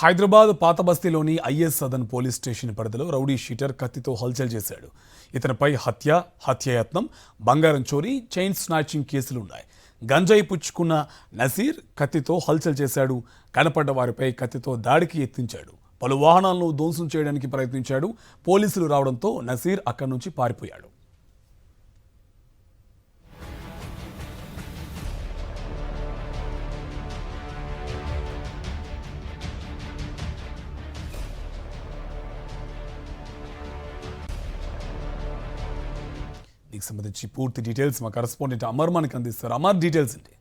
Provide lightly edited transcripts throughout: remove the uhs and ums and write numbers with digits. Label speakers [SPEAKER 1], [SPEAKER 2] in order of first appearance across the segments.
[SPEAKER 1] హైదరాబాద్ పాత బస్తీలోని is Sadan police station పరిధిలో rowdy sheeter కత్తితో హల్చల్ చేశాడు. ఇతనిపై హత్యాయత్నం, బంగారం చోరీ, చైన్ స్నాచింగ్ కేసులున్నాయి. గంజాయి పుచ్చుకున్న నసీర్ కత్తితో హల్చల్ చేశాడు. కనపడ్డ వారిపై కత్తితో దాడికి యత్నించాడు. పలు వాహనాలను ధ్వంసం చేయడానికి ప్రయత్నించాడు. పోలీసులు రావడంతో నసీర్ అక్కడి నుంచి పారిపోయాడు. దీనికి సంబంధించి పూర్తి డీటెయిల్స్ మా కరెస్పాండెంట్ అమర్ మనకి అందిస్తారు. అమర్, డీటెయిల్స్ ఏంటి?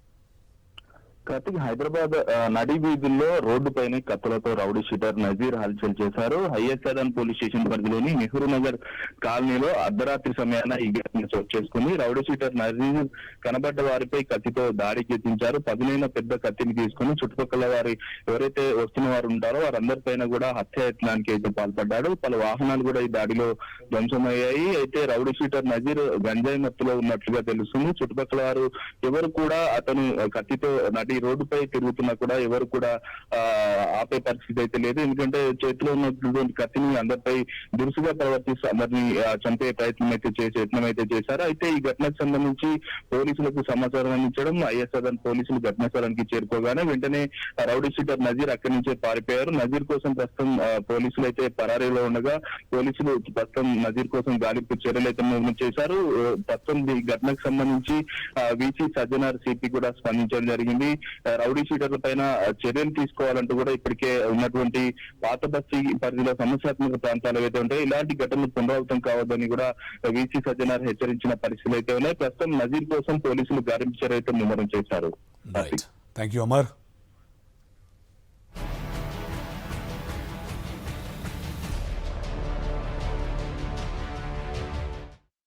[SPEAKER 2] కార్తిక్, హైదరాబాద్ నడి వీధుల్లో రోడ్డుపైన కత్తులతో రౌడీ షీటర్ నజీర్ హల్చల్ చేశారు. ఐఎస్ సదన్ పోలీస్ స్టేషన్ పరిధిలోని నెహ్రూ నగర్ కాలనీలో అర్ధరాత్రి సమయాన ఈ ఘటన చోటు చేసుకుంది. రౌడీ షీటర్ నజీర్ కనబడ్డ వారిపై కత్తితో దాడికి యత్నించారు. పదునైన పెద్ద కత్తిని తీసుకుని చుట్టుపక్కల వారి ఎవరైతే వస్తున్న వారు ఉంటారో వారందరిపైన కూడా హత్యాయత్నానికి అయితే పాల్పడ్డాడు. పలు వాహనాలు కూడా ఈ దాడిలో ధ్వంసమయ్యాయి. అయితే రౌడీ షీటర్ నజీర్ గంజాయి మత్తులో ఉన్నట్లుగా తెలుస్తుంది. చుట్టుపక్కల వారు ఎవరు కూడా అతను కత్తితో ఈ రోడ్డుపై తిరుగుతున్నా కూడా ఎవరు కూడా ఆపే పరిస్థితి అయితే లేదు. ఎందుకంటే చేతిలో ఉన్నటువంటి కత్తిని అందరిపై దురుసుగా ప్రవర్తిస్తూ అందరినీ చంపే యత్నం అయితే చేశారు. అయితే ఈ ఘటనకు సంబంధించి పోలీసులకు సమాచారం అందించడం, ఐఎస్ సదన్ పోలీసులు ఘటనా స్థలానికి చేరుకోగానే వెంటనే రౌడీ షీటర్ నజీర్ అక్కడి నుంచే పారిపోయారు. నజీర్ కోసం ప్రస్తుతం పోలీసులు అయితే పరారీలో ఉండగా పోలీసులు ప్రస్తుతం నజీర్ కోసం గాలింపు చర్యలు అయితే చేశారు. ప్రస్తుతం ఈ ఘటనకు సంబంధించి వీసీ సజ్జనార్ సిపి కూడా స్పందించడం జరిగింది. రౌడీ షీటర్ల పైన చర్యలు తీసుకోవాలంటూ కూడా ఇప్పటికే ఉన్నటువంటి పాత బస్తీ పరిధిలో సమస్యాత్మక ప్రాంతాలు ఏవైతే ఉంటాయి ఇలాంటి ఘటనలు పునరావృతం కావద్దని కూడా వీసీ సజ్జనార్ హెచ్చరించిన పరిస్థితులు అయితే ఉన్నాయి. ప్రస్తుతం నజీర్ కోసం పోలీసులు గాలింపు చర్య అయితే ముమ్మరం చేశారు.
[SPEAKER 1] Thank you Amar.